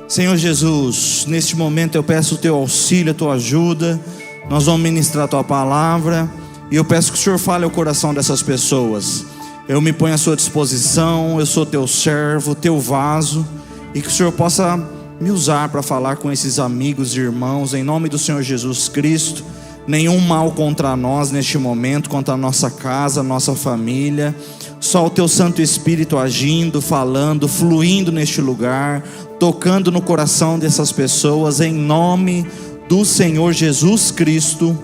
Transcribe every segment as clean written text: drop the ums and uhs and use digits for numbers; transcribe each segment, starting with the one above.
Senhor Jesus, neste momento eu peço o teu auxílio, a tua ajuda. Nós vamos ministrar a tua palavra e eu peço que o Senhor fale ao coração dessas pessoas. Eu me ponho à sua disposição, eu sou teu servo, teu vaso, e que o Senhor possa me usar para falar com esses amigos e irmãos, em nome do Senhor Jesus Cristo. Nenhum mal contra nós neste momento, contra a nossa casa, a nossa família. Só o teu Santo Espírito agindo, falando, fluindo neste lugar, tocando no coração dessas pessoas, em nome do Senhor Jesus Cristo.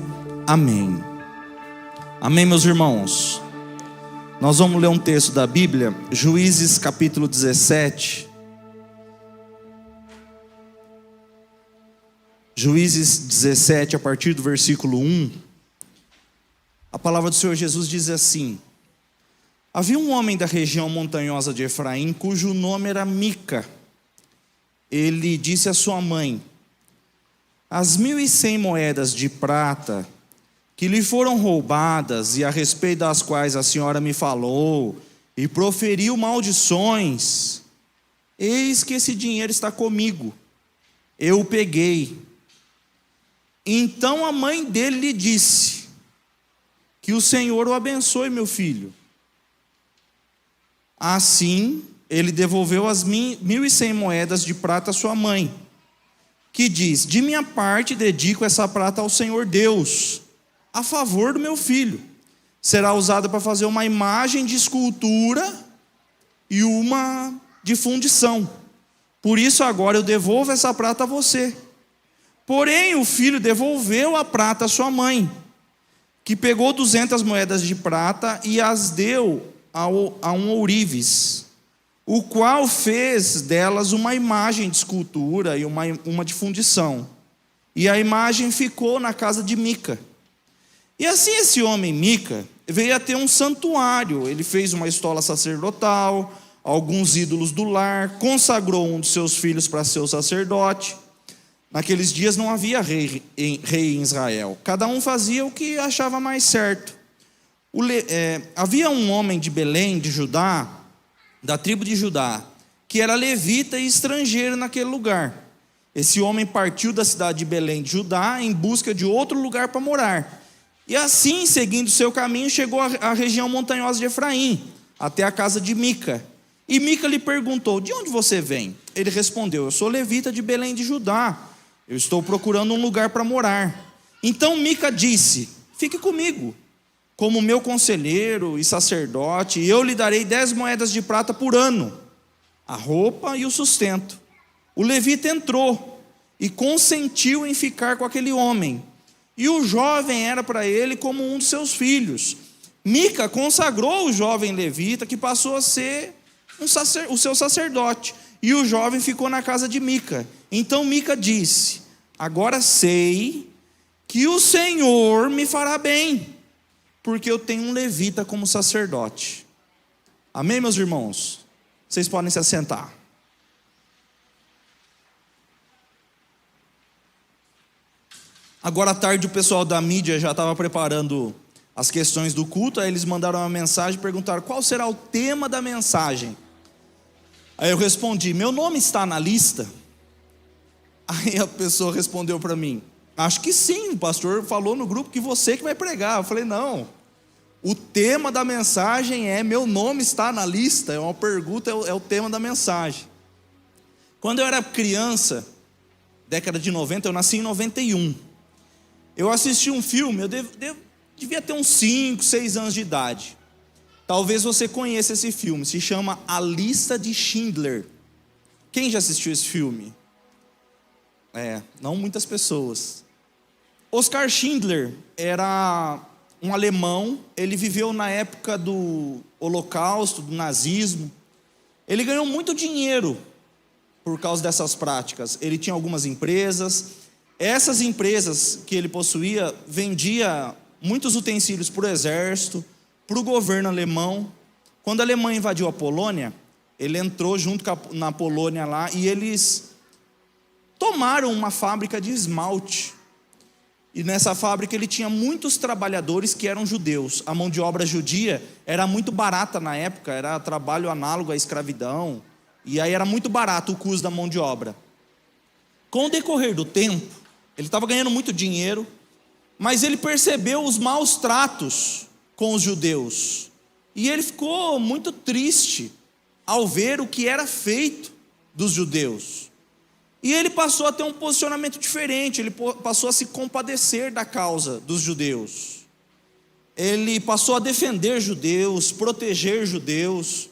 Amém. Amém, meus irmãos. Nós vamos ler um texto da Bíblia, Juízes capítulo 17. Juízes 17, a partir do versículo 1. A palavra do Senhor Jesus diz assim: havia um homem da região montanhosa de Efraim, cujo nome era Mica. Ele disse à sua mãe: as 1.100 moedas de prata que lhe foram roubadas, e a respeito das quais a senhora me falou, e proferiu maldições, eis que esse dinheiro está comigo, eu o peguei. Então a mãe dele lhe disse: que o Senhor o abençoe, meu filho. Assim, ele devolveu as 1.100 moedas de prata à sua mãe, que diz: de minha parte dedico essa prata ao Senhor Deus, a favor do meu filho. Será usada para fazer uma imagem de escultura e uma de fundição. Por isso agora eu devolvo essa prata a você. Porém o filho devolveu a prata à sua mãe, que pegou 200 moedas de prata e as deu a um ourives, o qual fez delas uma imagem de escultura e uma de fundição. E a imagem ficou na casa de Mica. E assim esse homem Mica veio a ter um santuário. Ele fez uma estola sacerdotal, alguns ídolos do lar, consagrou um de seus filhos para ser o sacerdote. Naqueles dias não havia rei em Israel. Cada um fazia o que achava mais certo. Havia um homem de Belém, de Judá, da tribo de Judá, que era levita e estrangeiro naquele lugar. Esse homem partiu da cidade de Belém de Judá em busca de outro lugar para morar. E assim, seguindo seu caminho, chegou à região montanhosa de Efraim, até a casa de Mica. E Mica lhe perguntou: de onde você vem? Ele respondeu: eu sou levita de Belém de Judá. Eu estou procurando um lugar para morar. Então Mica disse: fique comigo, como meu conselheiro e sacerdote, e eu lhe darei 10 moedas de prata por ano, a roupa e o sustento. O levita entrou e consentiu em ficar com aquele homem. E o jovem era para ele como um de seus filhos. Mica consagrou o jovem levita, que passou a ser o seu sacerdote. E o jovem ficou na casa de Mica. Então Mica disse: agora sei que o Senhor me fará bem, porque eu tenho um levita como sacerdote. Amém, meus irmãos? Vocês podem se assentar. Agora à tarde o pessoal da mídia já estava preparando as questões do culto. Aí eles mandaram uma mensagem e perguntaram: qual será o tema da mensagem? Aí eu respondi: meu nome está na lista? Aí a pessoa respondeu para mim: acho que sim, o pastor falou no grupo que você que vai pregar. Eu falei: não, o tema da mensagem é meu nome está na lista. É uma pergunta, é o tema da mensagem. Quando eu era criança, década de 90, eu nasci em 91. Eu assisti um filme, eu devia ter uns 5, 6 anos de idade. Talvez você conheça esse filme, se chama A Lista de Schindler. Quem já assistiu esse filme? Não muitas pessoas. Oskar Schindler era um alemão. Ele viveu na época do Holocausto, do nazismo. Ele ganhou muito dinheiro por causa dessas práticas. Ele tinha algumas empresas. Essas empresas que ele possuía vendia muitos utensílios para o exército, para o governo alemão. Quando a Alemanha invadiu a Polônia, ele entrou junto na Polônia lá, e eles tomaram uma fábrica de esmalte. E nessa fábrica ele tinha muitos trabalhadores que eram judeus. A mão de obra judia era muito barata na época, era trabalho análogo à escravidão. E aí era muito barato o custo da mão de obra. Com o decorrer do tempo, ele estava ganhando muito dinheiro, mas ele percebeu os maus tratos com os judeus. E ele ficou muito triste ao ver o que era feito dos judeus. E ele passou a ter um posicionamento diferente, ele passou a se compadecer da causa dos judeus. Ele passou a defender judeus, proteger judeus.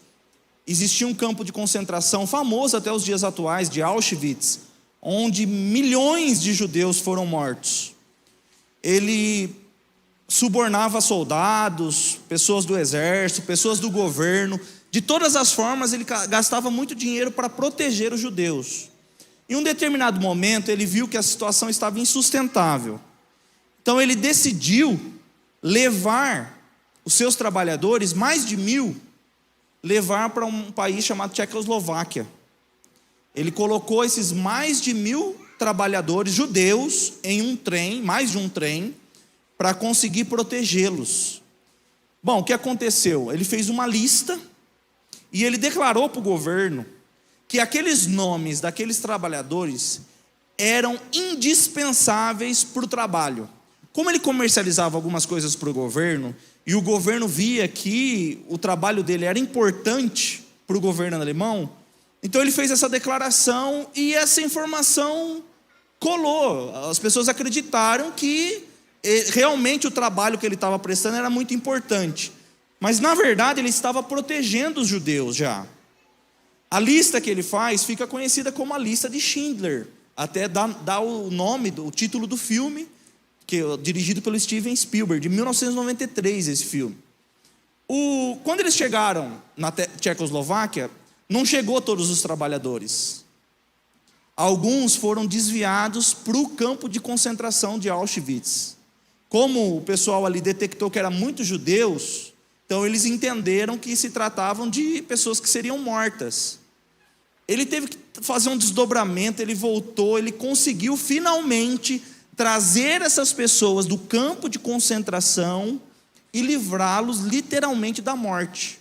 Existia um campo de concentração famoso até os dias atuais, de Auschwitz, onde milhões de judeus foram mortos. Ele subornava soldados, pessoas do exército, pessoas do governo. De todas as formas, ele gastava muito dinheiro para proteger os judeus. Em um determinado momento, ele viu que a situação estava insustentável. Então, ele decidiu levar os seus trabalhadores, mais de 1.000, levar para um país chamado Tchecoslováquia. Ele colocou esses mais de 1.000 trabalhadores judeus em um trem, mais de um trem, para conseguir protegê-los. Bom, o que aconteceu? Ele fez uma lista e ele declarou para o governo que aqueles nomes daqueles trabalhadores eram indispensáveis para o trabalho. Como ele comercializava algumas coisas para o governo, e o governo via que o trabalho dele era importante para o governo alemão, então ele fez essa declaração e essa informação colou. As pessoas acreditaram que realmente o trabalho que ele estava prestando era muito importante. Mas na verdade ele estava protegendo os judeus já. A lista que ele faz fica conhecida como a lista de Schindler. Até dá o nome, o título do filme, que é dirigido pelo Steven Spielberg, de 1993 esse filme. Quando eles chegaram na Tchecoslováquia, não chegou todos os trabalhadores. Alguns foram desviados para o campo de concentração de Auschwitz. Como o pessoal ali detectou que eram muitos judeus, então eles entenderam que se tratavam de pessoas que seriam mortas. Ele teve que fazer um desdobramento, ele voltou, ele conseguiu finalmente trazer essas pessoas do campo de concentração e livrá-los literalmente da morte.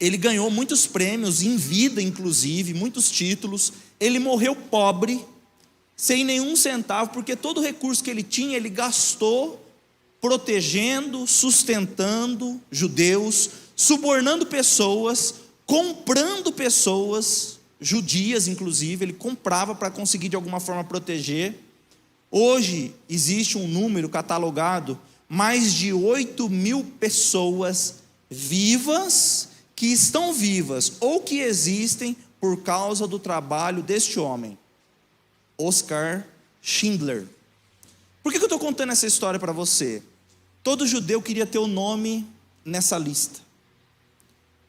Ele ganhou muitos prêmios, em vida inclusive, muitos títulos. Ele morreu pobre, sem nenhum centavo, porque todo o recurso que ele tinha, ele gastou protegendo, sustentando judeus, subornando pessoas, comprando pessoas, judias inclusive, ele comprava para conseguir de alguma forma proteger. Hoje existe um número catalogado, mais de 8.000 pessoas vivas, que estão vivas ou que existem por causa do trabalho deste homem, Oskar Schindler. Por que eu estou contando essa história para você? Todo judeu queria ter o nome nessa lista.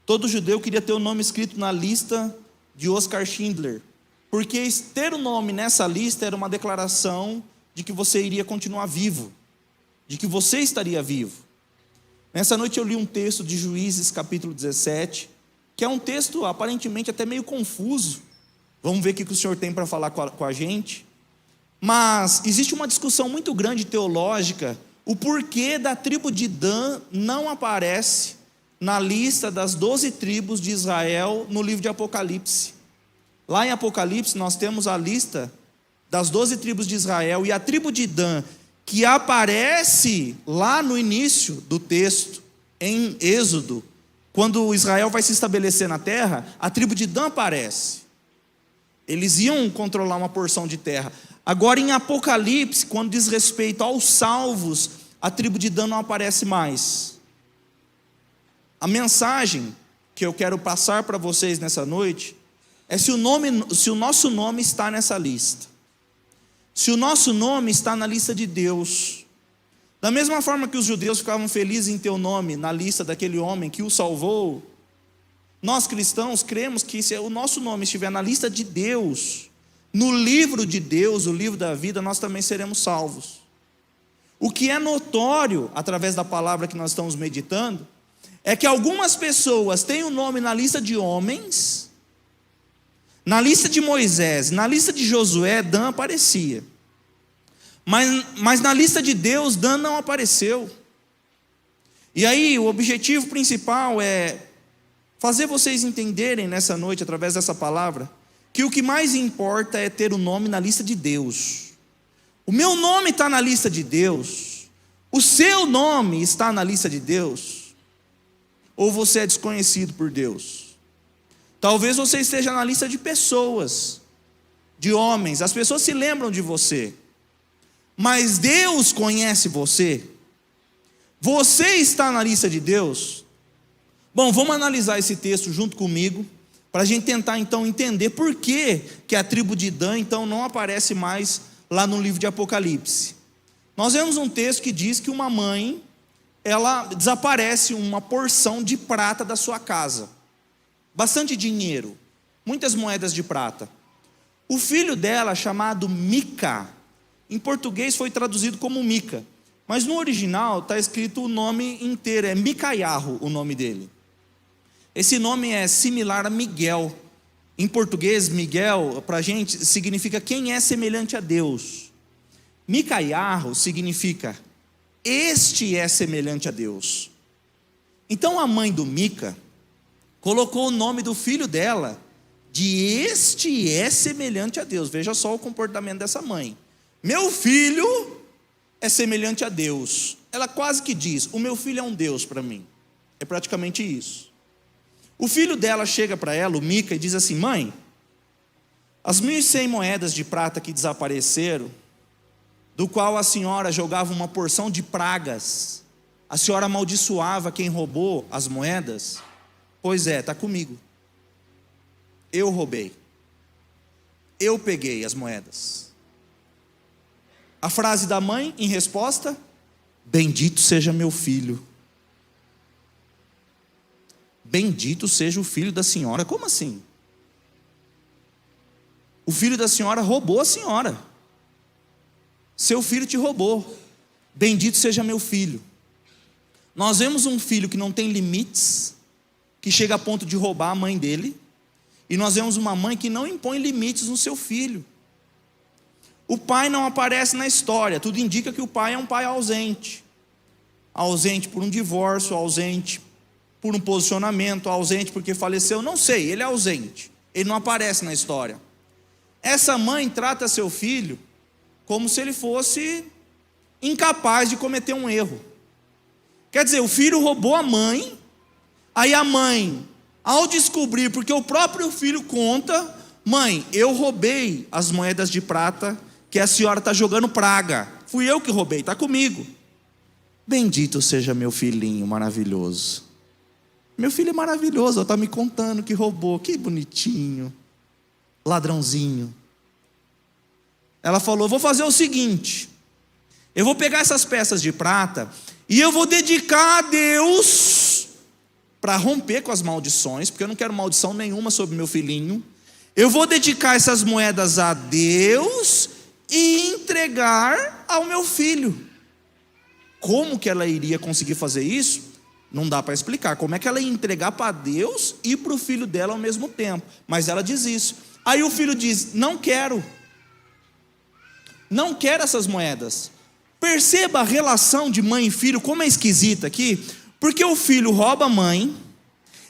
Todo judeu queria ter o nome escrito na lista de Oskar Schindler, porque ter o nome nessa lista era uma declaração de que você iria continuar vivo, de que você estaria vivo. Nessa noite eu li um texto de Juízes capítulo 17, que é um texto aparentemente até meio confuso. Vamos ver o que o Senhor tem para falar com a gente. Mas existe uma discussão muito grande teológica, o porquê da tribo de Dan não aparece na lista das 12 tribos de Israel no livro de Apocalipse. Lá em Apocalipse nós temos a lista das 12 tribos de Israel, e a tribo de Dan, que aparece lá no início do texto, em Êxodo, quando Israel vai se estabelecer na terra, a tribo de Dan aparece. Eles iam controlar uma porção de terra. Agora em Apocalipse, quando diz respeito aos salvos, a tribo de Dan não aparece mais. A mensagem que eu quero passar para vocês nessa noite é se o nosso nome está nessa lista. Se o nosso nome está na lista de Deus. Da mesma forma que os judeus ficavam felizes em ter o nome na lista daquele homem que o salvou, nós cristãos cremos que se o nosso nome estiver na lista de Deus, no livro de Deus, o livro da vida, nós também seremos salvos. O que é notório, através da palavra que nós estamos meditando, é que algumas pessoas têm o nome na lista de homens, na lista de Moisés, na lista de Josué, Dan aparecia. Mas na lista de Deus, Dan não apareceu. E aí o objetivo principal é fazer vocês entenderem nessa noite, através dessa palavra, que o que mais importa é ter o nome na lista de Deus. O meu nome está na lista de Deus. O seu nome está na lista de Deus. Ou você é desconhecido por Deus? Talvez você esteja na lista de pessoas, de homens. As pessoas se lembram de você, mas Deus conhece você. Você está na lista de Deus? Bom, vamos analisar esse texto junto comigo, para a gente tentar então entender por que a tribo de Dan então não aparece mais lá no livro de Apocalipse. Nós vemos um texto que diz que uma mãe, ela desaparece uma porção de prata da sua casa, bastante dinheiro, muitas moedas de prata. O filho dela, chamado Mica, em português foi traduzido como Mica, mas no original está escrito o nome inteiro, é Micaiarro o nome dele. Esse nome é similar a Miguel. Em português, Miguel, para a gente, significa quem é semelhante a Deus. Micaiarro significa este é semelhante a Deus. Então a mãe do Mica colocou o nome do filho dela de este é semelhante a Deus. Veja só o comportamento dessa mãe. Meu filho é semelhante a Deus. Ela quase que diz, o meu filho é um Deus para mim. É praticamente isso. O filho dela chega para ela, o Mica, e diz assim: mãe, as 1.100 moedas de prata que desapareceram, do qual a senhora jogava uma porção de pragas, a senhora amaldiçoava quem roubou as moedas? Pois é, está comigo. Eu roubei. Eu peguei as moedas. A frase da mãe em resposta: bendito seja meu filho. Bendito seja o filho da senhora. Como assim? O filho da senhora roubou a senhora. Seu filho te roubou. Bendito seja meu filho. Nós vemos um filho que não tem limites, que chega a ponto de roubar a mãe dele. E nós vemos uma mãe que não impõe limites no seu filho. O pai não aparece na história. Tudo indica que o pai é um pai ausente. Ausente por um divórcio, ausente por um posicionamento, ausente porque faleceu, não sei, ele é ausente. Ele não aparece na história. Essa mãe trata seu filho como se ele fosse incapaz de cometer um erro. Quer dizer, o filho roubou a mãe, aí a mãe, ao descobrir, porque o próprio filho conta: mãe, eu roubei as moedas de prata que a senhora está jogando praga. Fui eu que roubei, está comigo. Bendito seja meu filhinho maravilhoso. Meu filho é maravilhoso, está me contando que roubou, que bonitinho, ladrãozinho. Ela falou: vou fazer o seguinte, eu vou pegar essas peças de prata e eu vou dedicar a Deus para romper com as maldições, porque eu não quero maldição nenhuma sobre meu filhinho. Eu vou dedicar essas moedas a Deus e entregar ao meu filho. Como que ela iria conseguir fazer isso? Não dá para explicar. Como é que ela ia entregar para Deus e para o filho dela ao mesmo tempo? Mas ela diz isso. Aí o filho diz: não quero. Não quero essas moedas. Perceba a relação de mãe e filho, como é esquisita aqui. Porque o filho rouba a mãe,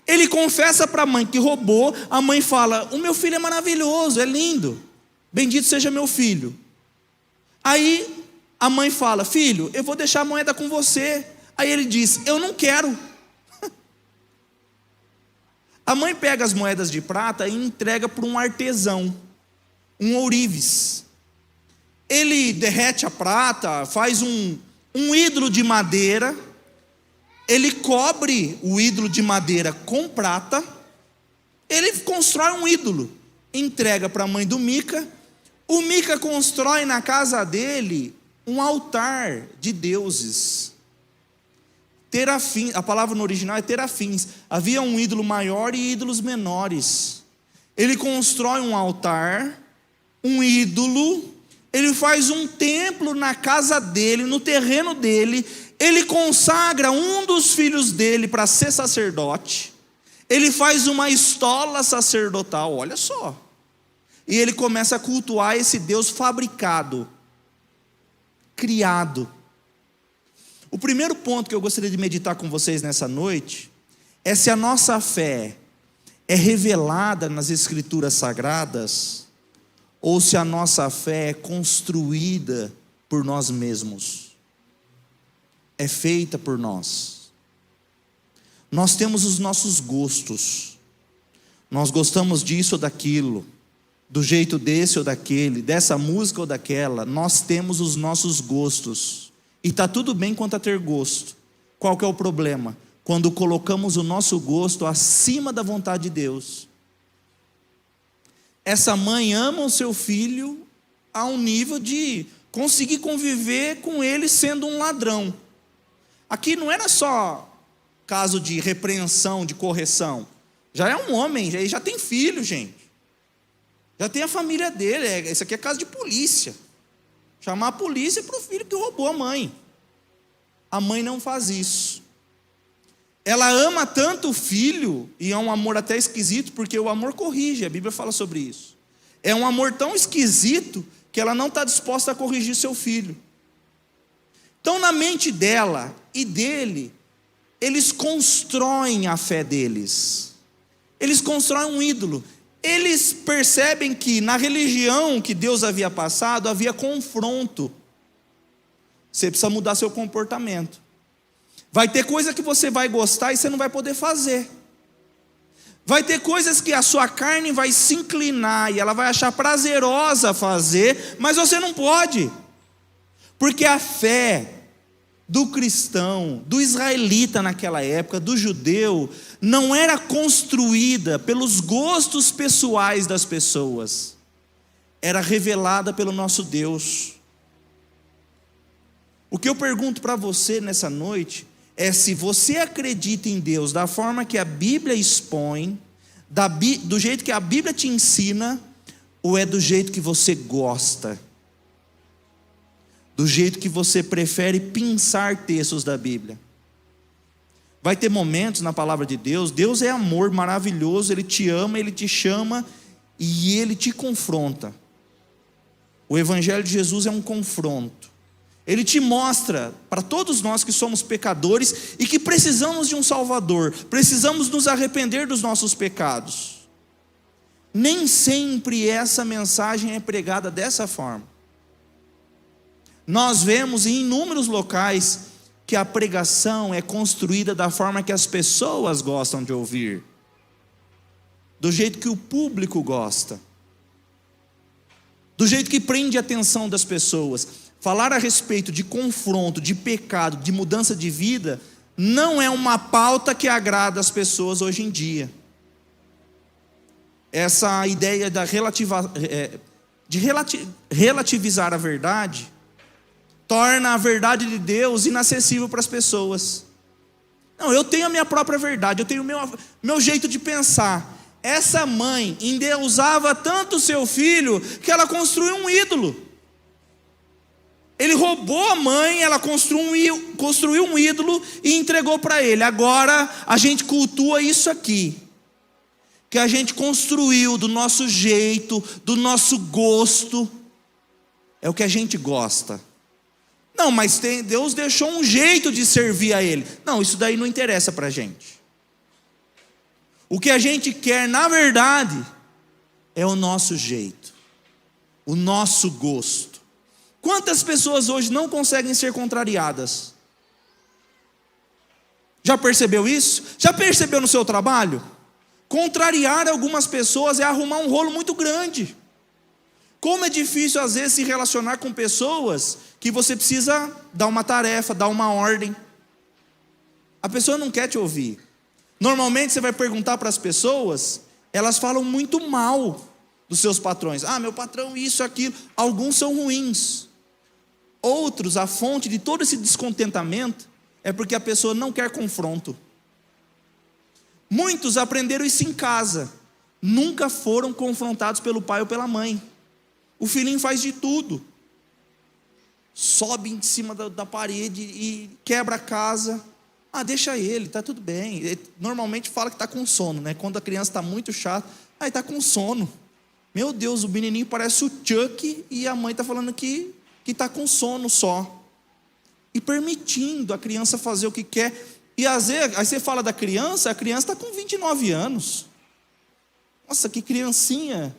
ele confessa para a mãe que roubou, a mãe fala: o meu filho é maravilhoso, é lindo, bendito seja meu filho. Aí a mãe fala: filho, eu vou deixar a moeda com você. Aí ele diz: eu não quero. A mãe pega as moedas de prata e entrega para um artesão, um ourives. Ele derrete a prata, faz um ídolo de madeira. Ele cobre o ídolo de madeira com prata. Ele constrói um ídolo, entrega para a mãe do Mica. O Mica constrói na casa dele um altar de deuses. Terafins, a palavra no original é terafins. Havia um ídolo maior e ídolos menores. Ele constrói um altar, um ídolo. Ele faz um templo na casa dele, no terreno dele. Ele consagra um dos filhos dele para ser sacerdote. Ele faz uma estola sacerdotal, olha só. E ele começa a cultuar esse Deus fabricado, criado. O primeiro ponto que eu gostaria de meditar com vocês nessa noite é se a nossa fé é revelada nas Escrituras Sagradas, ou se a nossa fé é construída por nós mesmos, é feita por nós. Nós temos os nossos gostos, nós gostamos disso ou daquilo, do jeito desse ou daquele, dessa música ou daquela. Nós temos os nossos gostos, e está tudo bem quanto a ter gosto. Qual que é o problema? Quando colocamos o nosso gosto acima da vontade de Deus. Essa mãe ama o seu filho a um nível de conseguir conviver com ele sendo um ladrão. Aqui não era só caso de repreensão, de correção. Já é um homem, já tem filho, gente. Já tem a família dele. Isso aqui é caso de polícia. Chamar a polícia para o filho que roubou a mãe. A mãe não faz isso. Ela ama tanto o filho, e é um amor até esquisito, porque o amor corrige, a Bíblia fala sobre isso. É um amor tão esquisito que ela não está disposta a corrigir seu filho. Então, na mente dela e dele, eles constroem a fé deles. Eles constroem um ídolo. Eles percebem que na religião que Deus havia passado, havia confronto. Você precisa mudar seu comportamento. Vai ter coisa que você vai gostar e você não vai poder fazer. Vai ter coisas que a sua carne vai se inclinar e ela vai achar prazerosa fazer, mas você não pode. Porque a fé do cristão, do israelita naquela época, do judeu, não era construída pelos gostos pessoais das pessoas. Era revelada pelo nosso Deus. O que eu pergunto para você nessa noite é se você acredita em Deus da forma que a Bíblia expõe, do jeito que a Bíblia te ensina, ou é do jeito que você gosta, do jeito que você prefere pensar textos da Bíblia. Vai ter momentos na palavra de Deus, Deus é amor maravilhoso, Ele te ama, Ele te chama e Ele te confronta. O Evangelho de Jesus é um confronto. Ele te mostra, para todos nós que somos pecadores e que precisamos de um Salvador, precisamos nos arrepender dos nossos pecados. Nem sempre essa mensagem é pregada dessa forma. Nós vemos em inúmeros locais que a pregação é construída da forma que as pessoas gostam de ouvir, do jeito que o público gosta, do jeito que prende a atenção das pessoas. Falar a respeito de confronto, de pecado, de mudança de vida, não é uma pauta que agrada as pessoas hoje em dia. Essa ideia de relativizar a verdade torna a verdade de Deus inacessível para as pessoas. Não, eu tenho a minha própria verdade, eu tenho o meu jeito de pensar. Essa mãe endeusava tanto o seu filho que ela construiu um ídolo. Ele roubou a mãe, ela construiu um ídolo e entregou para ele. Agora a gente cultua isso aqui, que a gente construiu do nosso jeito, do nosso gosto. É o que a gente gosta. Não, mas Deus deixou um jeito de servir a Ele. Não, isso daí não interessa para a gente. O que a gente quer, na verdade, é o nosso jeito, o nosso gosto. Quantas pessoas hoje não conseguem ser contrariadas? Já percebeu isso? Já percebeu no seu trabalho? Contrariar algumas pessoas é arrumar um rolo muito grande. Como é difícil às vezes se relacionar com pessoas que você precisa dar uma tarefa, dar uma ordem. A pessoa não quer te ouvir. Normalmente você vai perguntar para as pessoas, elas falam muito mal dos seus patrões. Ah, meu patrão, isso, aquilo. Alguns são ruins. Outros, a fonte de todo esse descontentamento é porque a pessoa não quer confronto. Muitos aprenderam isso em casa. Nunca foram confrontados pelo pai ou pela mãe. O filhinho faz de tudo. Sobe em cima da parede e quebra a casa. Ah, deixa ele, está tudo bem. Ele normalmente fala que está com sono, né? Quando a criança está muito chata, está com sono. Meu Deus, o menininho parece o Chuck e a mãe está falando que está com sono só. E permitindo a criança fazer o que quer. E às vezes, aí você fala da criança, a criança está com 29 anos. Nossa, que criancinha.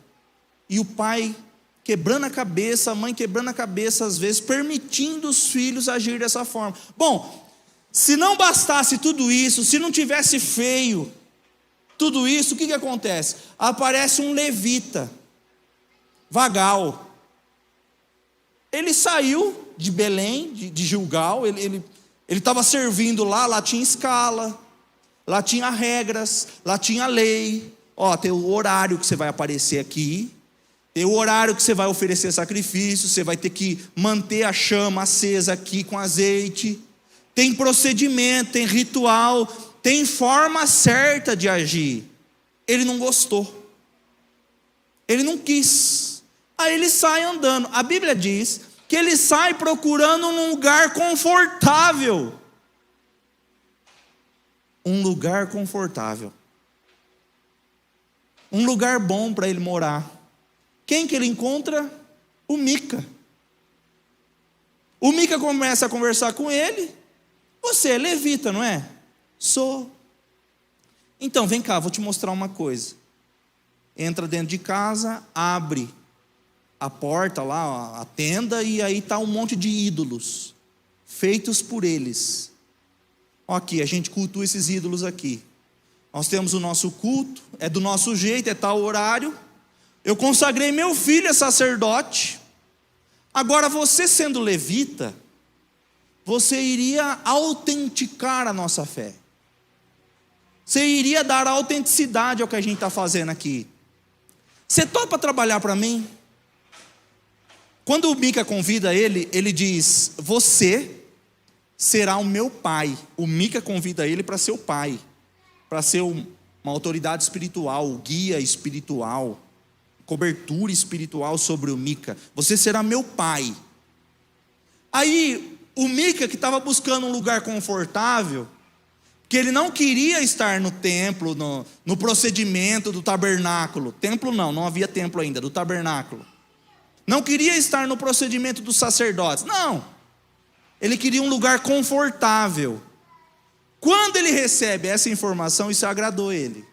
E o pai quebrando a cabeça, a mãe quebrando a cabeça, às vezes, permitindo os filhos agir dessa forma. Bom, se não bastasse tudo isso, se não tivesse feio tudo isso, o que acontece? Aparece um levita, vagal. Ele saiu de Belém, de Gilgal, ele estava servindo lá tinha escala, lá tinha regras, lá tinha lei. Ó, tem o horário que você vai aparecer aqui, tem o horário que você vai oferecer sacrifício, você vai ter que manter a chama acesa aqui com azeite. Tem procedimento, tem ritual, tem forma certa de agir. Ele não gostou, ele não quis. Aí ele sai andando. A Bíblia diz que ele sai procurando um lugar confortável. Um lugar confortável. Um lugar bom para ele morar. Quem que ele encontra? O Mica. O Mica começa a conversar com ele. Você é levita, não é? Sou. Então, vem cá, vou te mostrar uma coisa. Entra dentro de casa, abre a porta lá, a tenda, e aí está um monte de ídolos, feitos por eles. Aqui, a gente cultua esses ídolos aqui. Nós temos o nosso culto, é do nosso jeito, é tal horário. Eu consagrei meu filho a sacerdote. Agora, você sendo levita, você iria autenticar a nossa fé. Você iria dar autenticidade ao que a gente está fazendo aqui. Você topa trabalhar para mim? Quando o Mica convida ele, ele diz: você será o meu pai. O Mica convida ele para ser o pai, para ser uma autoridade espiritual, guia espiritual, cobertura espiritual sobre o Mica. Você será meu pai. Aí o Mica, que estava buscando um lugar confortável, que ele não queria estar no templo, no procedimento do tabernáculo. Templo não havia templo ainda, do tabernáculo. Não queria estar no procedimento dos sacerdotes, não. Ele queria um lugar confortável. Quando ele recebe essa informação, isso agradou ele.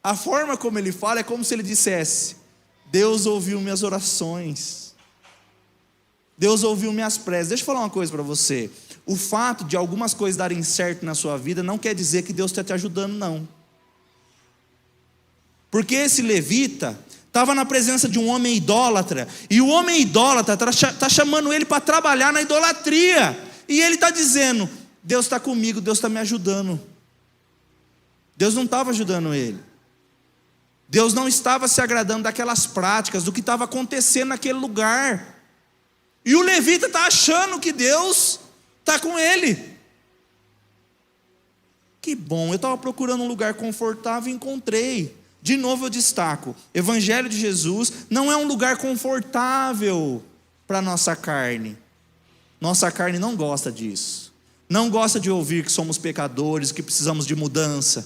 A forma como ele fala é como se ele dissesse: Deus ouviu minhas orações, Deus ouviu minhas preces. Deixa eu falar uma coisa para você. O fato de algumas coisas darem certo na sua vida não quer dizer que Deus está te ajudando, não. Porque esse levita estava na presença de um homem idólatra, e o homem idólatra está chamando ele para trabalhar na idolatria, e ele está dizendo: Deus está comigo, Deus está me ajudando. Deus não estava ajudando ele. Deus não estava se agradando daquelas práticas, do que estava acontecendo naquele lugar. E o levita está achando que Deus está com ele. Que bom, eu estava procurando um lugar confortável e encontrei. De novo eu destaco: Evangelho de Jesus não é um lugar confortável para a nossa carne. Nossa carne não gosta disso. Não gosta de ouvir que somos pecadores, que precisamos de mudança.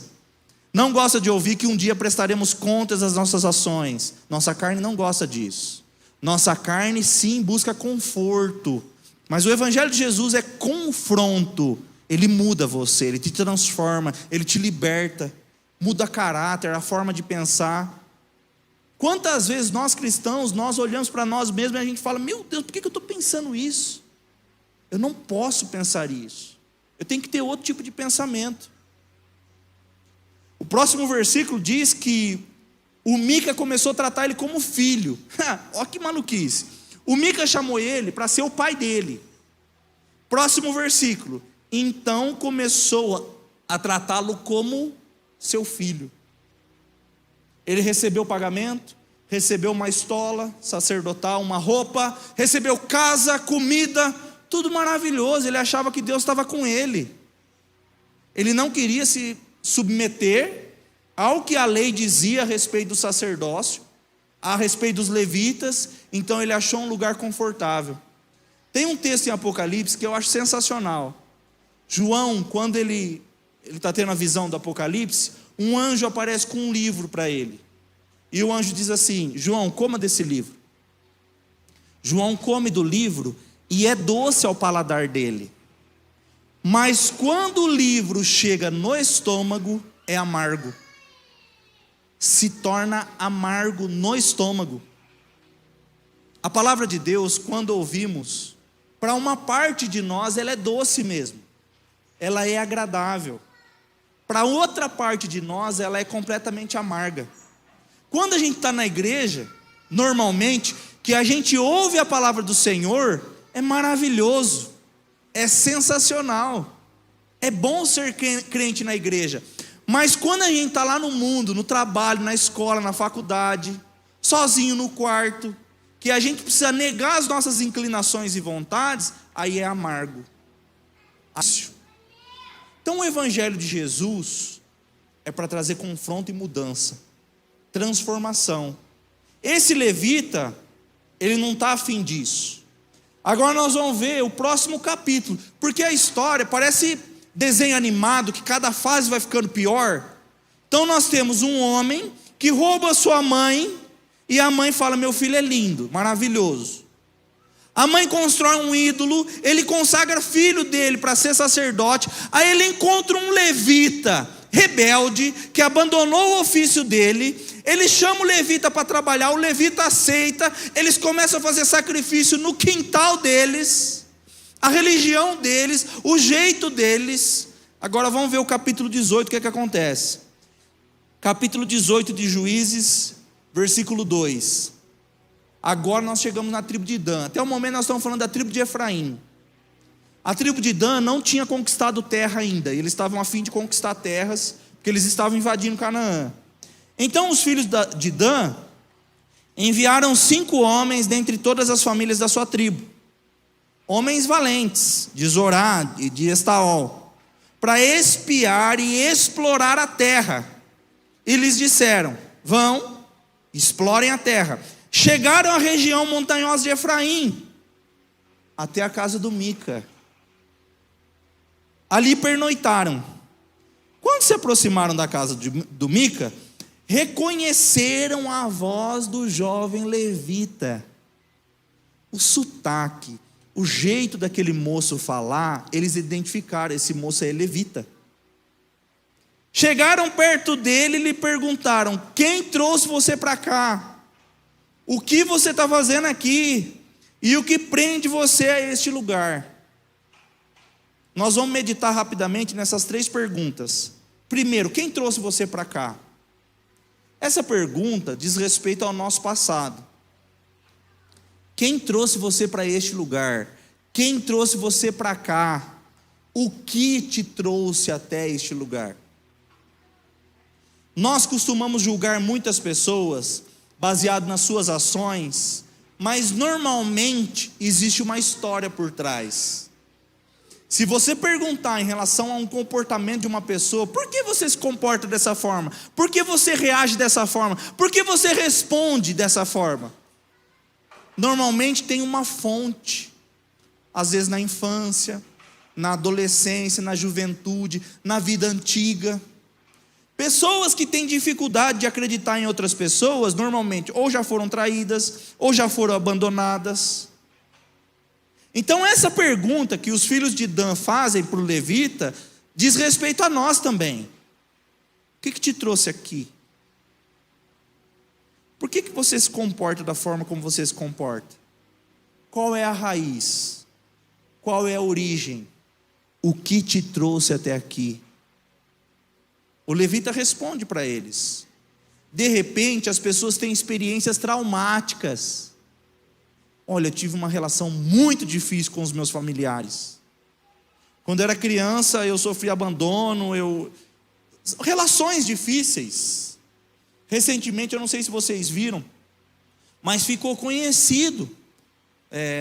Não gosta de ouvir que um dia prestaremos contas das nossas ações. Nossa carne não gosta disso. Nossa carne sim busca conforto. Mas o Evangelho de Jesus é confronto. Ele muda você, ele te transforma, ele te liberta, muda caráter, a forma de pensar. Quantas vezes nós cristãos, nós olhamos para nós mesmos e a gente fala: meu Deus, por que eu estou pensando isso? Eu não posso pensar isso. Eu tenho que ter outro tipo de pensamento. O próximo versículo diz que o Mica começou a tratar ele como filho. Olha que maluquice. O Mica chamou ele para ser o pai dele. Próximo versículo: então começou a tratá-lo como seu filho. Ele recebeu pagamento, recebeu uma estola sacerdotal, uma roupa, recebeu casa, comida, tudo maravilhoso. Ele achava que Deus estava com ele. Ele não queria se submeter ao que a lei dizia a respeito do sacerdócio, a respeito dos levitas. Então ele achou um lugar confortável. Tem um texto em Apocalipse que eu acho sensacional. João, quando ele está tendo a visão do Apocalipse, um anjo aparece com um livro para ele. E o anjo diz assim: João, coma desse livro. João come do livro e é doce ao paladar dele. Mas quando o livro chega no estômago, é amargo. Se torna amargo no estômago. A palavra de Deus, quando ouvimos, para uma parte de nós ela é doce mesmo. Ela é agradável. Para outra parte de nós ela é completamente amarga. Quando a gente está na igreja, normalmente, que a gente ouve a palavra do Senhor, é maravilhoso, é sensacional, é bom ser crente na igreja. Mas quando a gente está lá no mundo, no trabalho, na escola, na faculdade, sozinho no quarto, que a gente precisa negar as nossas inclinações e vontades, aí é amargo. Então o evangelho de Jesus é para trazer confronto e mudança, transformação. Esse levita, ele não está afim disso. Agora nós vamos ver o próximo capítulo, porque a história parece desenho animado, que cada fase vai ficando pior. Então nós temos um homem que rouba sua mãe, e a mãe fala: meu filho é lindo, maravilhoso. A mãe constrói um ídolo, ele consagra filho dele para ser sacerdote. Aí ele encontra um levita rebelde, que abandonou o ofício dele. Ele chama o levita para trabalhar, o levita aceita. Eles começam a fazer sacrifício no quintal deles, a religião deles, o jeito deles. Agora vamos ver o capítulo 18, o que é que acontece. Capítulo 18 de Juízes, versículo 2. Agora nós chegamos na tribo de Dan. Até o momento nós estamos falando da tribo de Efraim. A tribo de Dan não tinha conquistado terra ainda. Eles estavam a fim de conquistar terras, porque eles estavam invadindo Canaã. Então os filhos de Dan enviaram 5 homens dentre todas as famílias da sua tribo, homens valentes, de Zorá e de Estaol, para espiar e explorar a terra. E lhes disseram: vão, explorem a terra. Chegaram à região montanhosa de Efraim, até a casa do Mica. Ali pernoitaram. Quando se aproximaram da casa do Mica, reconheceram a voz do jovem levita. O sotaque, o jeito daquele moço falar, eles identificaram: esse moço é levita. Chegaram perto dele e lhe perguntaram: quem trouxe você para cá? O que você está fazendo aqui? E o que prende você a este lugar? Nós vamos meditar rapidamente nessas 3 perguntas. Primeiro, quem trouxe você para cá? Essa pergunta diz respeito ao nosso passado. Quem trouxe você para este lugar? Quem trouxe você para cá? O que te trouxe até este lugar? Nós costumamos julgar muitas pessoas baseado nas suas ações, mas normalmente existe uma história por trás. Se você perguntar em relação a um comportamento de uma pessoa: por que você se comporta dessa forma? Por que você reage dessa forma? Por que você responde dessa forma? Normalmente tem uma fonte, às vezes na infância, na adolescência, na juventude, na vida antiga. Pessoas que têm dificuldade de acreditar em outras pessoas, normalmente ou já foram traídas, ou já foram abandonadas. Então essa pergunta que os filhos de Dan fazem para o levita, diz respeito a nós também. O que te trouxe aqui? Por que você se comporta da forma como você se comporta? Qual é a raiz? Qual é a origem? O que te trouxe até aqui? O levita responde para eles. De repente as pessoas têm experiências traumáticas. Olha, eu tive uma relação muito difícil com os meus familiares. Quando eu era criança eu sofri abandono, relações difíceis. Recentemente, eu não sei se vocês viram, mas ficou conhecido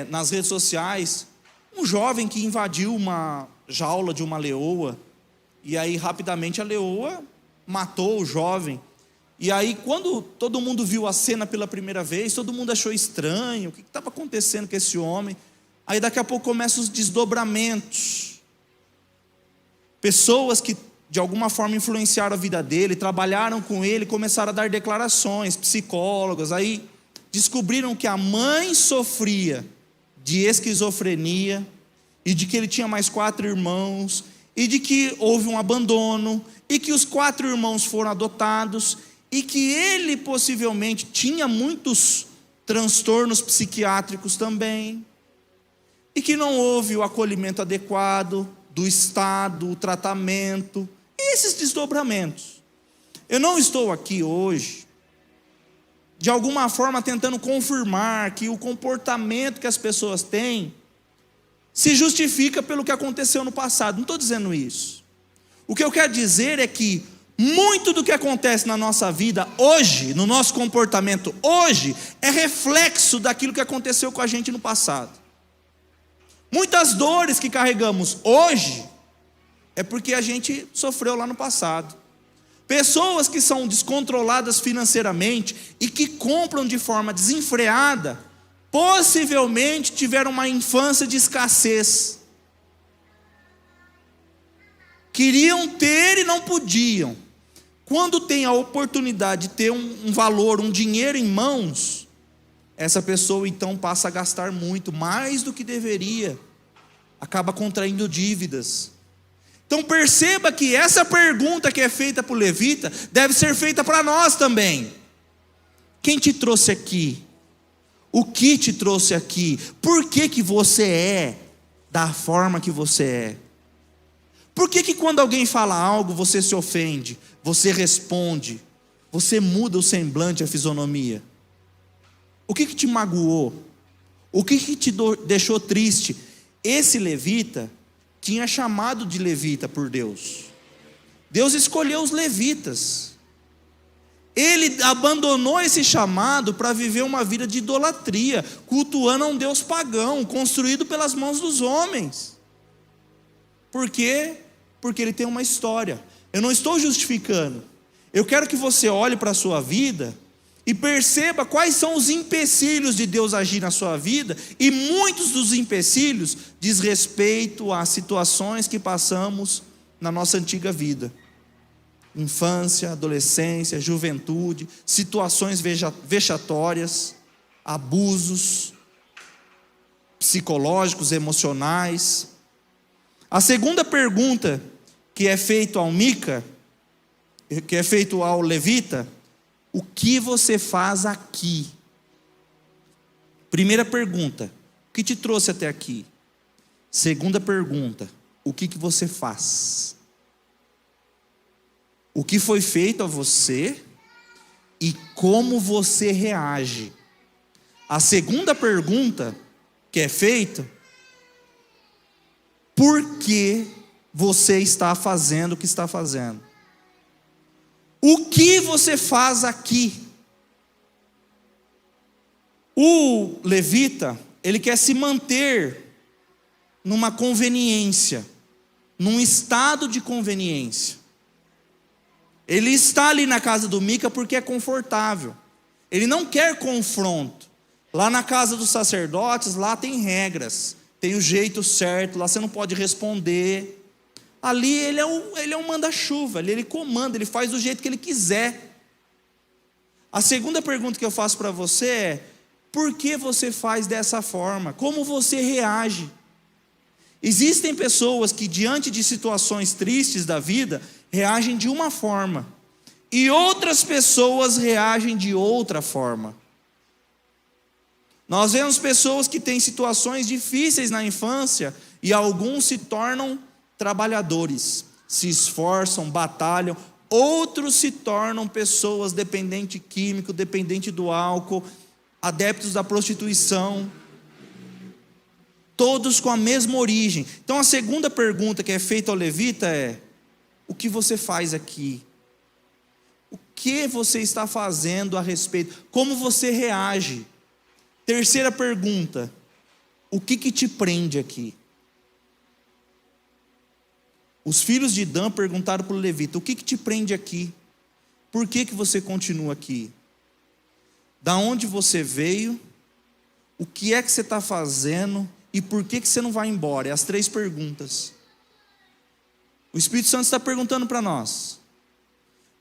nas redes sociais, um jovem que invadiu uma jaula de uma leoa. E aí rapidamente a leoa matou o jovem. E aí quando todo mundo viu a cena pela primeira vez, todo mundo achou estranho, o que estava acontecendo com esse homem? Aí daqui a pouco começam os desdobramentos. Pessoas que de alguma forma influenciaram a vida dele, trabalharam com ele, começaram a dar declarações, psicólogos. Aí descobriram que a mãe sofria de esquizofrenia e de que ele tinha mais 4 irmãos, e de que houve um abandono, e que os 4 irmãos foram adotados, e que ele possivelmente tinha muitos transtornos psiquiátricos também, e que não houve o acolhimento adequado do Estado, o tratamento, e esses desdobramentos. Eu não estou aqui hoje, de alguma forma, tentando confirmar que o comportamento que as pessoas têm se justifica pelo que aconteceu no passado. Não estou dizendo isso. O que eu quero dizer é que muito do que acontece na nossa vida hoje, no nosso comportamento hoje, é reflexo daquilo que aconteceu com a gente no passado. Muitas dores que carregamos hoje é porque a gente sofreu lá no passado. Pessoas que são descontroladas financeiramente e que compram de forma desenfreada, possivelmente tiveram uma infância de escassez. Queriam ter e não podiam. Quando tem a oportunidade de ter um valor, um dinheiro em mãos, essa pessoa então passa a gastar muito, mais do que deveria. Acaba contraindo dívidas. Então perceba que essa pergunta que é feita para o levita deve ser feita para nós também. Quem te trouxe aqui? O que te trouxe aqui? Por que que você é da forma que você é? Por que que quando alguém fala algo você se ofende? Você responde? Você muda o semblante, a fisionomia? O que que te magoou? O que que te deixou triste? Esse levita tinha chamado de levita por Deus. Deus escolheu os levitas. Ele abandonou esse chamado para viver uma vida de idolatria, cultuando a um Deus pagão, construído pelas mãos dos homens. Por quê? Porque ele tem uma história. Eu não estou justificando. Eu quero que você olhe para a sua vida e perceba quais são os empecilhos de Deus agir na sua vida, e muitos dos empecilhos diz respeito a situações que passamos na nossa antiga vida. Infância, adolescência, juventude, situações vexatórias, abusos psicológicos, emocionais. A segunda pergunta que é feita ao Mica, que é feito ao levita: o que você faz aqui? Primeira pergunta: o que te trouxe até aqui? Segunda pergunta: o que você faz? O que foi feito a você e como você reage? A segunda pergunta que é feita: por que você está fazendo o que está fazendo? O que você faz aqui? O levita, ele quer se manter numa conveniência, num estado de conveniência. Ele está ali na casa do Mica porque é confortável. Ele não quer confronto. Lá na casa dos sacerdotes, lá tem regras, tem o jeito certo, lá você não pode responder. Ali ele é um manda-chuva, ali ele comanda, ele faz do jeito que ele quiser. A segunda pergunta que eu faço para você é: por que você faz dessa forma? Como você reage? Existem pessoas que diante de situações tristes da vida reagem de uma forma, e outras pessoas reagem de outra forma. Nós vemos pessoas que têm situações difíceis na infância, e alguns se tornam trabalhadores, se esforçam, batalham. Outros se tornam pessoas dependentes químico, dependentes do álcool, adeptos da prostituição, todos com a mesma origem. Então a segunda pergunta que é feita ao levita é: o que você faz aqui? O que você está fazendo a respeito? Como você reage? Terceira pergunta: o que te prende aqui? Os filhos de Dan perguntaram para o levita: o que te prende aqui? Por que você continua aqui? Da onde você veio? O que é que você está fazendo? E por que você não vai embora? É as 3 perguntas. O Espírito Santo está perguntando para nós: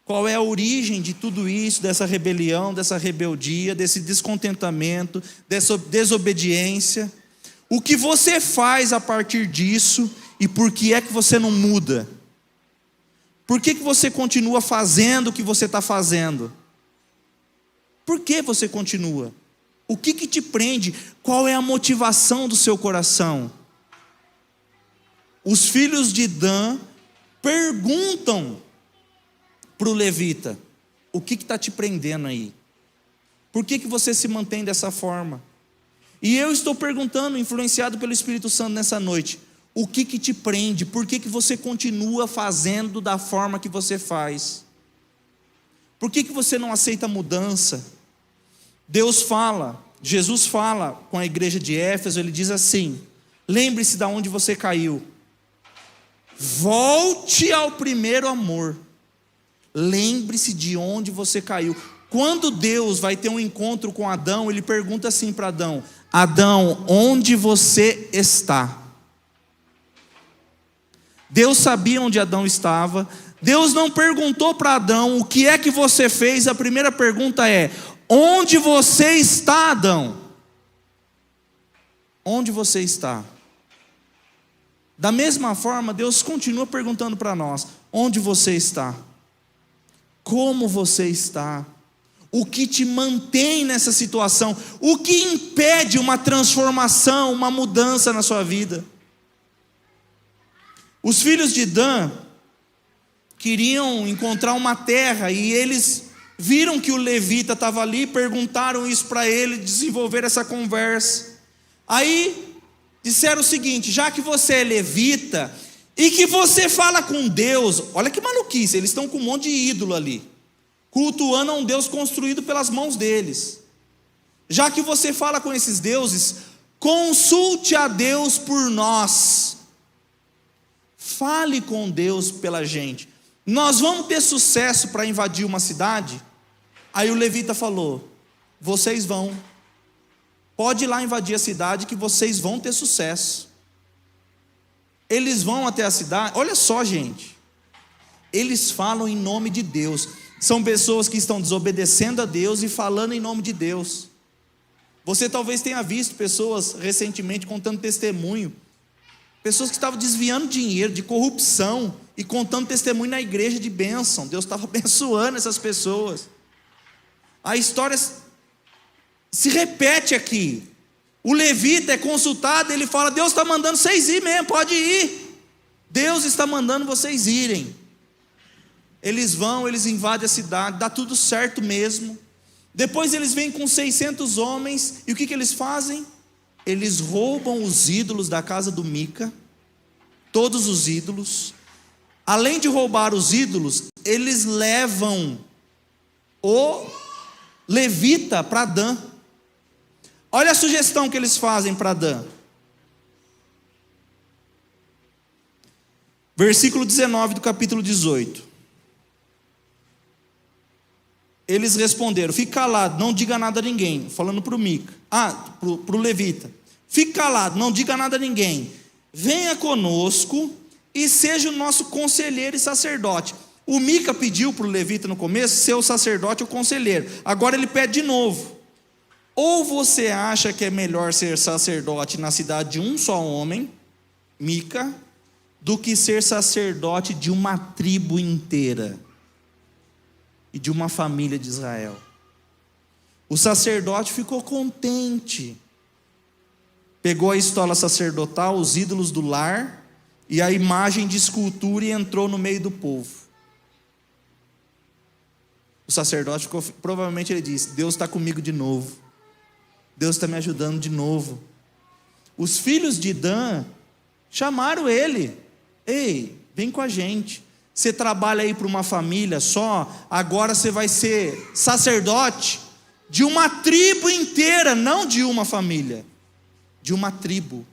qual é a origem de tudo isso, dessa rebelião, dessa rebeldia, desse descontentamento, dessa desobediência? O que você faz a partir disso e por que é que você não muda? Por que você continua fazendo o que você está fazendo? Por que você continua? O que te prende? Qual é a motivação do seu coração? Os filhos de Dan perguntam para o levita: o que está te prendendo aí? Por que você se mantém dessa forma? E eu estou perguntando, influenciado pelo Espírito Santo nessa noite: o que te prende? Por que você continua fazendo da forma que você faz? Por que você não aceita mudança? Deus fala, Jesus fala com a igreja de Éfeso, ele diz assim: lembre-se de onde você caiu, volte ao primeiro amor. Lembre-se de onde você caiu. Quando Deus vai ter um encontro com Adão, ele pergunta assim para Adão: Adão, onde você está? Deus sabia onde Adão estava. Deus não perguntou para Adão: o que é que você fez? A primeira pergunta é: onde você está, Adão? Onde você está? Da mesma forma, Deus continua perguntando para nós: onde você está? Como você está? O que te mantém nessa situação? O que impede uma transformação, uma mudança na sua vida? Os filhos de Dan queriam encontrar uma terra e eles viram que o levita estava ali, perguntaram isso para ele, desenvolveram essa conversa. Aí disseram o seguinte: já que você é levita e que você fala com Deus, olha que maluquice, eles estão com um monte de ídolo ali, cultuando a um Deus construído pelas mãos deles. Já que você fala com esses deuses, consulte a Deus por nós. Fale com Deus pela gente. Nós vamos ter sucesso para invadir uma cidade? Aí o levita falou: vocês vão. Pode ir lá invadir a cidade que vocês vão ter sucesso. Eles vão até a cidade. Olha só, gente. Eles falam em nome de Deus. São pessoas que estão desobedecendo a Deus e falando em nome de Deus. Você talvez tenha visto pessoas recentemente contando testemunho. Pessoas que estavam desviando dinheiro de corrupção e contando testemunho na igreja de bênção. Deus estava abençoando essas pessoas. A história se repete aqui. O levita é consultado, ele fala: Deus está mandando vocês ir mesmo, pode ir. Deus está mandando vocês irem. Eles vão, eles invadem a cidade, dá tudo certo mesmo. Depois eles vêm com 600 homens, e o que eles fazem? Eles roubam os ídolos da casa do Mica, todos os ídolos. Além de roubar os ídolos, eles levam o levita para Dan. Olha a sugestão que eles fazem para Dan. Versículo 19 do capítulo 18. Eles responderam: fique calado, não diga nada a ninguém. Falando para o Mica. Para o levita: fique calado, não diga nada a ninguém. Venha conosco e seja o nosso conselheiro e sacerdote. O Mica pediu para o levita no começo ser o sacerdote ou conselheiro. Agora ele pede de novo: ou você acha que é melhor ser sacerdote na cidade de um só homem, Mica, do que ser sacerdote de uma tribo inteira e de uma família de Israel? O sacerdote ficou contente. Pegou a estola sacerdotal, os ídolos do lar e a imagem de escultura e entrou no meio do povo. O sacerdote ficou, provavelmente ele disse: Deus está comigo de novo. Deus está me ajudando de novo. Os filhos de Dan chamaram ele: ei, vem com a gente. Você trabalha aí para uma família só, agora você vai ser sacerdote de uma tribo inteira, não de uma família, de uma tribo.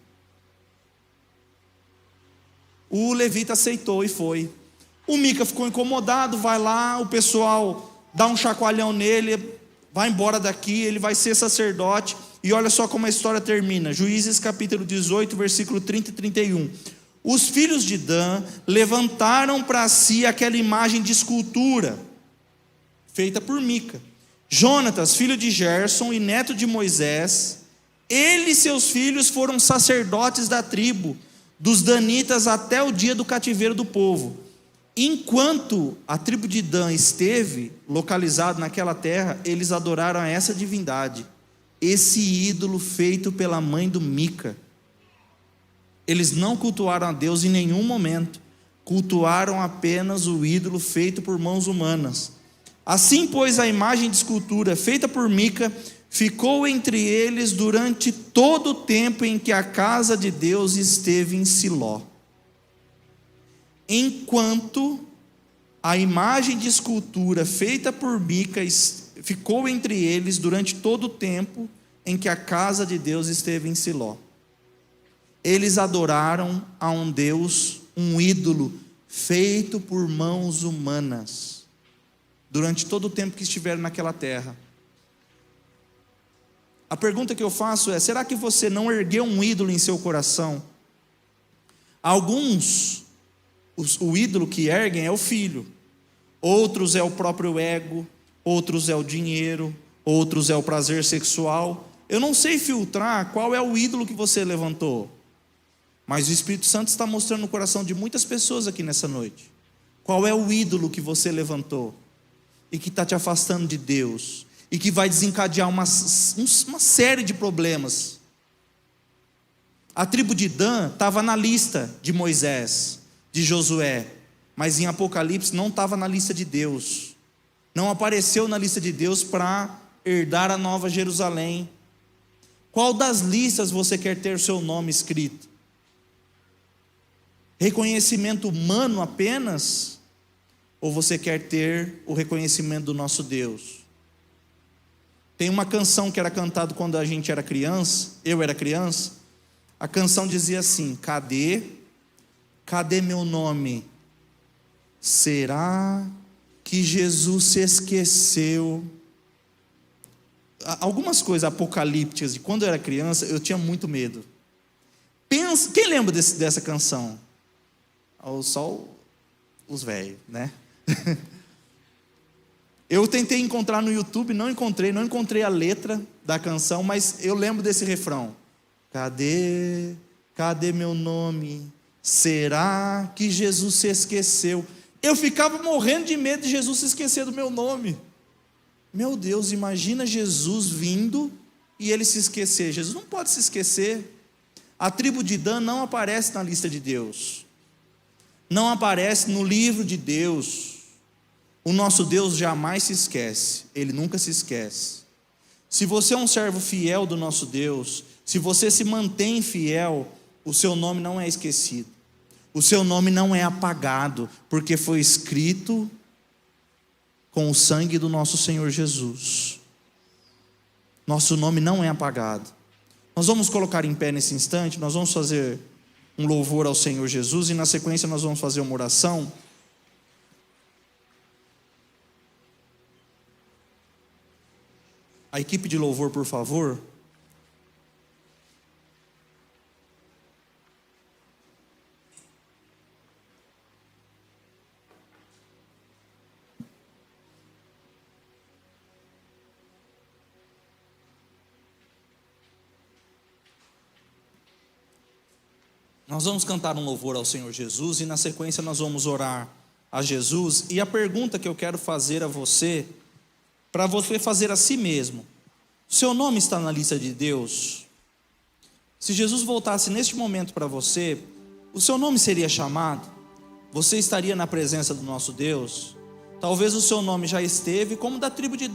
O levita aceitou e foi. O Mica ficou incomodado, vai lá, o pessoal dá um chacoalhão nele, vai embora daqui, ele vai ser sacerdote. E olha só como a história termina. Juízes capítulo 18, versículo 30 e 31. Os filhos de Dan levantaram para si aquela imagem de escultura feita por Mica. Jonatas, filho de Gerson e neto de Moisés, Ele e seus filhos foram sacerdotes da tribo dos danitas até o dia do cativeiro do povo. Enquanto a tribo de Dan esteve localizada naquela terra, eles adoraram a essa divindade, esse ídolo feito pela mãe do Mica. Eles não cultuaram a Deus em nenhum momento, cultuaram apenas o ídolo feito por mãos humanas. Assim, pois, a imagem de escultura feita por Mica ficou entre eles durante todo o tempo em que a casa de Deus esteve em Siló. Enquanto a imagem de escultura feita por Mica ficou entre eles durante todo o tempo em que a casa de Deus esteve em Siló. Eles adoraram a um Deus, um ídolo feito por mãos humanas, durante todo o tempo que estiveram naquela terra. A pergunta que eu faço é: será que você não ergueu um ídolo em seu coração? Alguns, o ídolo que erguem é o filho, outros é o próprio ego, outros é o dinheiro, outros é o prazer sexual. Eu não sei filtrar qual é o ídolo que você levantou, mas o Espírito Santo está mostrando no coração de muitas pessoas aqui nessa noite. Qual é o ídolo que você levantou e que está te afastando de Deus e que vai desencadear uma série de problemas? A tribo de Dan estava na lista de Moisés, de Josué, mas em Apocalipse não estava na lista de Deus, não apareceu na lista de Deus para herdar a nova Jerusalém. Qual das listas você quer ter o seu nome escrito? Reconhecimento humano apenas? Ou você quer ter o reconhecimento do nosso Deus? Tem uma canção que era cantada quando a gente era criança, eu era criança. A canção dizia assim: cadê meu nome? Será que Jesus se esqueceu? Algumas coisas apocalípticas, e quando eu era criança eu tinha muito medo. Quem lembra dessa canção? Só os velhos, né? Eu tentei encontrar no YouTube, não encontrei a letra da canção, mas eu lembro desse refrão: cadê meu nome? Será que Jesus se esqueceu? Eu ficava morrendo de medo de Jesus se esquecer do meu nome. Meu Deus, imagina Jesus vindo e ele se esquecer. Jesus não pode se esquecer. A tribo de Dan não aparece na lista de Deus, não aparece no livro de Deus. O nosso Deus jamais se esquece, Ele nunca se esquece. Se você é um servo fiel do nosso Deus, se você se mantém fiel, o seu nome não é esquecido, o seu nome não é apagado, porque foi escrito com o sangue do nosso Senhor Jesus. Nosso nome não é apagado. Nós vamos colocar em pé nesse instante, nós vamos fazer um louvor ao Senhor Jesus, e na sequência nós vamos fazer uma oração. A equipe de louvor, por favor. Nós vamos cantar um louvor ao Senhor Jesus, e na sequência nós vamos orar a Jesus. E a pergunta que eu quero fazer a você, para você fazer a si mesmo: seu nome está na lista de Deus? Se Jesus voltasse neste momento para você, o seu nome seria chamado? Você estaria na presença do nosso Deus? Talvez o seu nome já esteve, como da tribo de